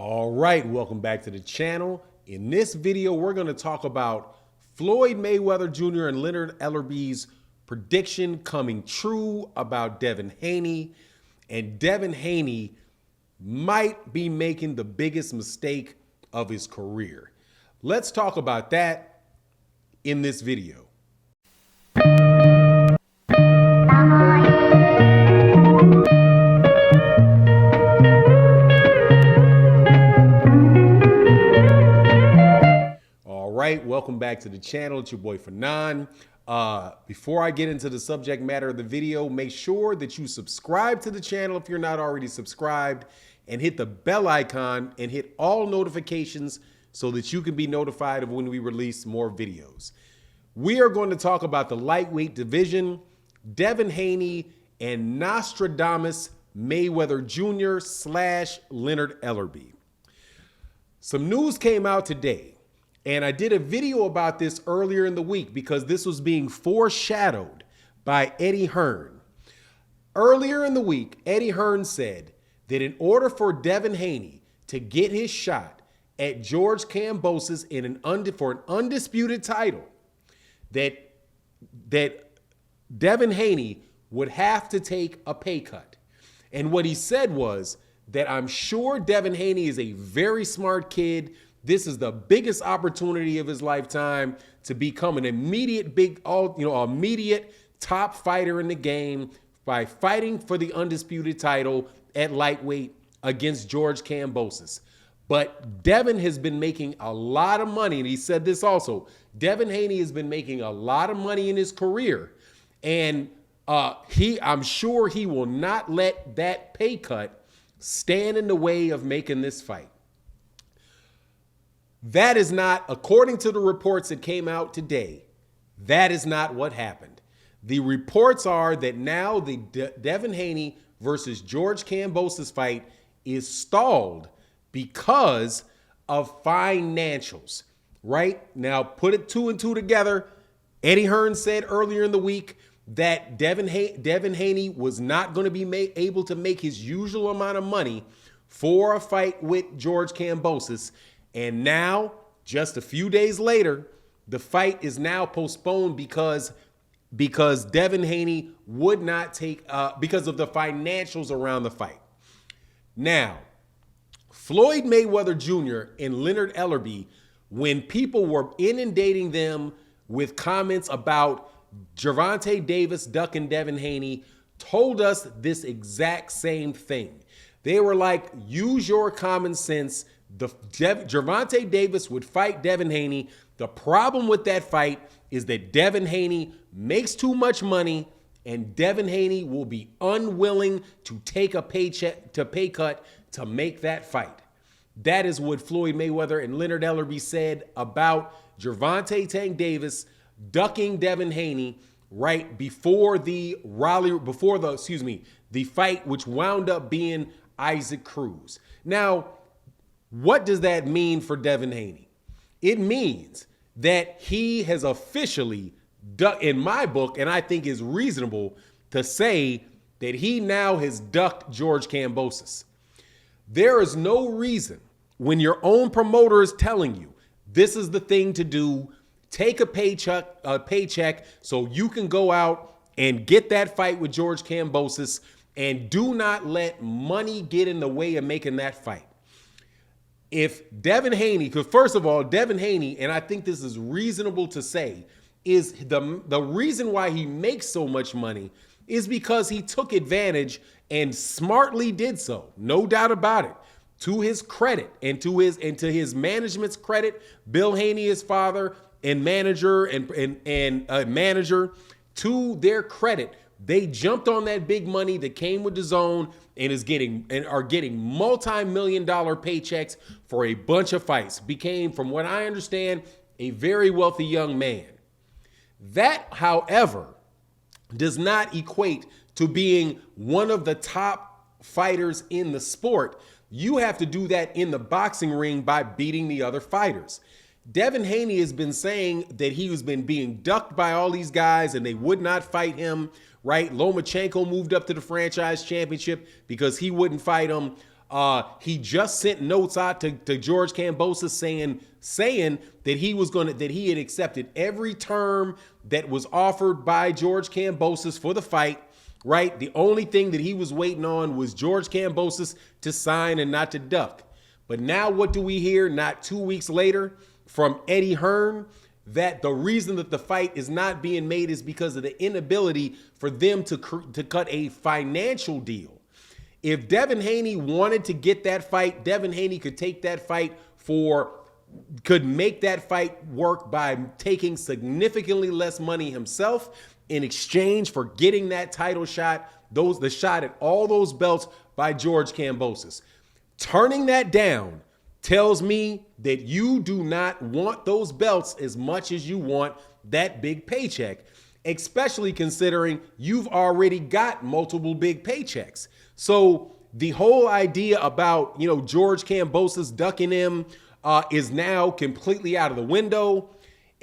All right, welcome back to the channel. In this video, we're going to talk about Floyd Mayweather Jr. and Leonard Ellerby's prediction coming true about Devin Haney. And Devin Haney might be making the biggest mistake of his career. Let's talk about that in this video. Welcome back to the channel. It's your boy Fanon. Before I get into the subject matter of the video, make sure that you subscribe to the channel if you're not already subscribed, and hit the bell icon and hit all notifications so that you can be notified of when we release more videos. We are going to talk about the lightweight division, Devin Haney and Nostradamus Mayweather Jr. / Leonard Ellerby. Some news came out today. And I did a video about this earlier in the week because this was being foreshadowed by Eddie Hearn. Earlier in the week, Eddie Hearn said that in order for Devin Haney to get his shot at George Kambosos for an undisputed title, that Devin Haney would have to take a pay cut. And what he said was that I'm sure Devin Haney is a very smart kid. This is the biggest opportunity of his lifetime to become an immediate top fighter in the game by fighting for the undisputed title at lightweight against George Kambosos. But Devin has been making a lot of money, and he said this also. Devin Haney has been making a lot of money in his career, and I'm sure he will not let that pay cut stand in the way of making this fight. That is not, according to the reports that came out today, that is not what happened. The reports are that now the Devin Haney versus George Kambosos fight is stalled because of financials. Right? Now, put it two and two together. Eddie Hearn said earlier in the week that Devin Haney was not going to be able to make his usual amount of money for a fight with George Kambosos. And now, just a few days later, the fight is now postponed because Devin Haney would not take, because of the financials around the fight. Now, Floyd Mayweather Jr. and Leonard Ellerby, when people were inundating them with comments about Gervonta Davis ducking Devin Haney, told us this exact same thing. They were like, use your common sense. Gervonta Davis would fight Devin Haney. The problem with that fight is that Devin Haney makes too much money, and Devin Haney will be unwilling to take a pay cut to make that fight. That is what Floyd Mayweather and Leonard Ellerby said about Gervonta Tank Davis ducking Devin Haney right before the fight, which wound up being Isaac Cruz. Now, what does that mean for Devin Haney? It means that he has officially ducked, in my book, and I think is reasonable to say that he now has ducked George Kambosos. There is no reason when your own promoter is telling you this is the thing to do, take a paycheck so you can go out and get that fight with George Kambosos, and do not let money get in the way of making that fight. If Devin Haney, because first of all, Devin Haney, and I think this is reasonable to say, is the reason why he makes so much money is because he took advantage and smartly did so. No doubt about it. To his credit and to his management's credit, Bill Haney, his father and manager and manager, to their credit, they jumped on that big money that came with the zone and are getting multi-million-dollar paychecks for a bunch of fights. Became, from what I understand, a very wealthy young man. That, however, does not equate to being one of the top fighters in the sport. You have to do that in the boxing ring by beating the other fighters. Devin Haney has been saying that he has been being ducked by all these guys and they would not fight him, right? Lomachenko moved up to the franchise championship because he wouldn't fight him. He just sent notes out to George Kambosos saying that he had accepted every term that was offered by George Kambosos for the fight. Right, the only thing that he was waiting on was George Kambosos to sign and not to duck. But now, what do we hear? Not 2 weeks later, from Eddie Hearn, that the reason that the fight is not being made is because of the inability for them to cut a financial deal. If Devin Haney wanted to get that fight, Devin Haney could take that fight could make that fight work by taking significantly less money himself in exchange for getting that title shot, the shot at all those belts by George Kambosos. Turning that down tells me that you do not want those belts as much as you want that big paycheck, especially considering you've already got multiple big paychecks. So the whole idea about, George Kambosos ducking him is now completely out of the window.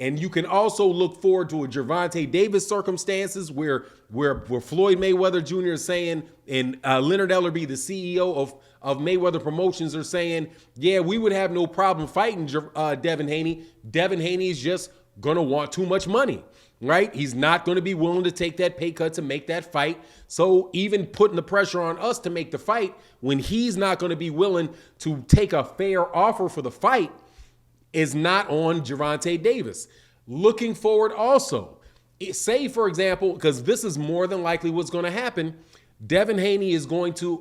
And you can also look forward to a Gervonta Davis circumstances where Floyd Mayweather Jr. is saying, and Leonard Ellerby, the CEO of Mayweather Promotions, are saying, yeah, we would have no problem fighting Devin Haney. Devin Haney is just going to want too much money, right? He's not going to be willing to take that pay cut to make that fight. So even putting the pressure on us to make the fight when he's not going to be willing to take a fair offer for the fight is not on Gervonta Davis. Looking forward also, say, for example, because this is more than likely what's going to happen, Devin Haney is going to,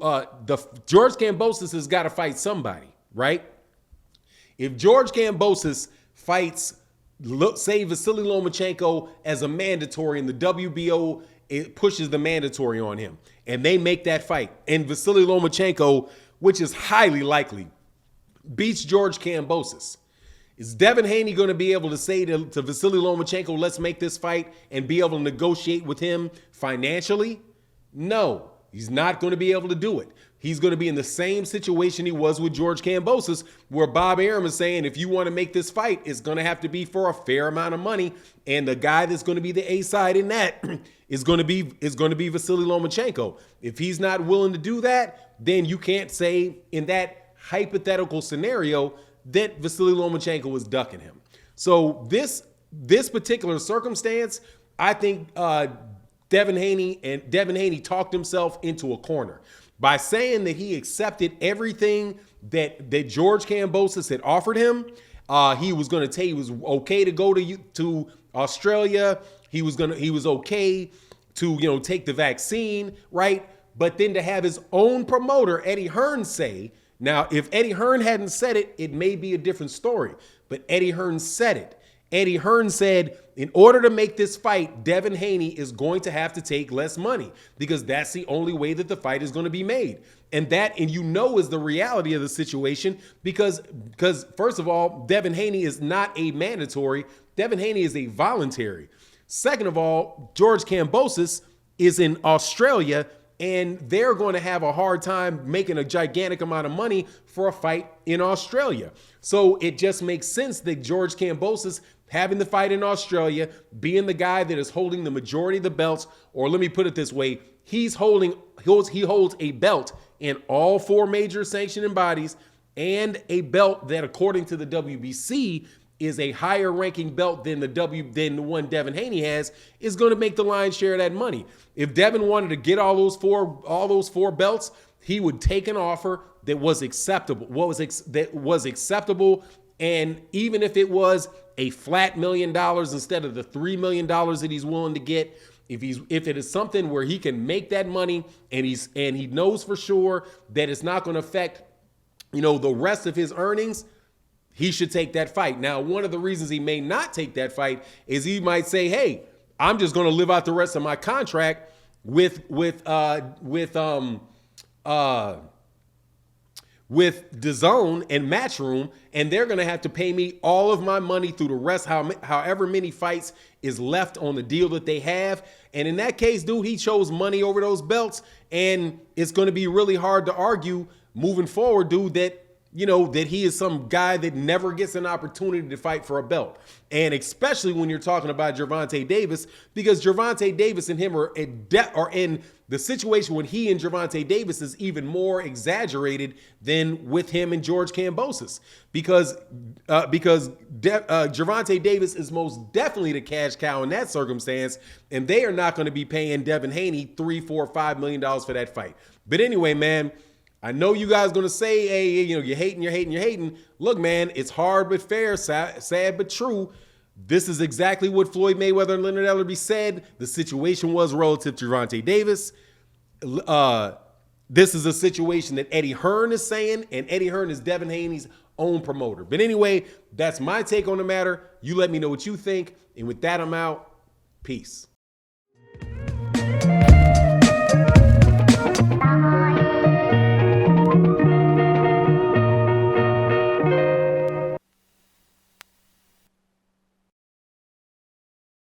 George Kambosos has got to fight somebody, right? If George Kambosos fights, say, Vasily Lomachenko as a mandatory and the WBO it pushes the mandatory on him and they make that fight, and Vasily Lomachenko, which is highly likely, beats George Kambosos, is Devin Haney going to be able to say to Vasily Lomachenko, let's make this fight, and be able to negotiate with him financially? No, he's not going to be able to do it. He's going to be in the same situation he was with George Kambosos, where Bob Arum is saying, if you want to make this fight, it's going to have to be for a fair amount of money. And the guy that's going to be the A side in that is going to be Vasily Lomachenko. If he's not willing to do that, then you can't say in that hypothetical scenario that Vasily Lomachenko was ducking him. So this particular circumstance, I think Devin Haney talked himself into a corner by saying that he accepted everything that George Kambosos had offered him. He was going to take, he was okay to go to Australia. He was okay to take the vaccine, right? But then to have his own promoter, Eddie Hearn, say. Now, if Eddie Hearn hadn't said it, it may be a different story. But Eddie Hearn said it. Eddie Hearn said, in order to make this fight, Devin Haney is going to have to take less money because that's the only way that the fight is going to be made. And that, is the reality of the situation because first of all, Devin Haney is not a mandatory. Devin Haney is a voluntary. Second of all, George Kambosos is in Australia, and they're going to have a hard time making a gigantic amount of money for a fight in Australia. So it just makes sense that George Kambosos having the fight in Australia, being the guy that is holding the majority of the belts, or let me put it this way, he holds a belt in all four major sanctioning bodies and a belt that, according to the WBC, is a higher ranking belt than the one Devin Haney has, is going to make the lion's share of that money. If Devin wanted to get all those four belts, he would take an offer that was acceptable. That was acceptable, and even if it was a flat $1 million instead of the $3 million that he's willing to get, if it is something where he can make that money and he knows for sure that it's not going to affect the rest of his earnings, he should take that fight. Now, one of the reasons he may not take that fight is he might say, hey, I'm just going to live out the rest of my contract with DAZN and Matchroom, and they're going to have to pay me all of my money through the rest, however many fights is left on the deal that they have. And in that case, dude, he chose money over those belts, and it's going to be really hard to argue moving forward, dude, that that he is some guy that never gets an opportunity to fight for a belt. And especially when you're talking about Gervonta Davis, because Gervonta Davis and him are in the situation when he and Gervonta Davis is even more exaggerated than with him and George Kambosos, because Gervonta Davis is most definitely the cash cow in that circumstance, and they are not going to be paying Devin Haney $3, $4, $5 million for that fight. But anyway, man, I know you guys going to say, hey, you're hating. Look, man, it's hard but fair, sad but true. This is exactly what Floyd Mayweather and Leonard Ellerby said the situation was relative to Gervonta Davis. This is a situation that Eddie Hearn is saying, and Eddie Hearn is Devin Haney's own promoter. But anyway, that's my take on the matter. You let me know what you think. And with that, I'm out. Peace.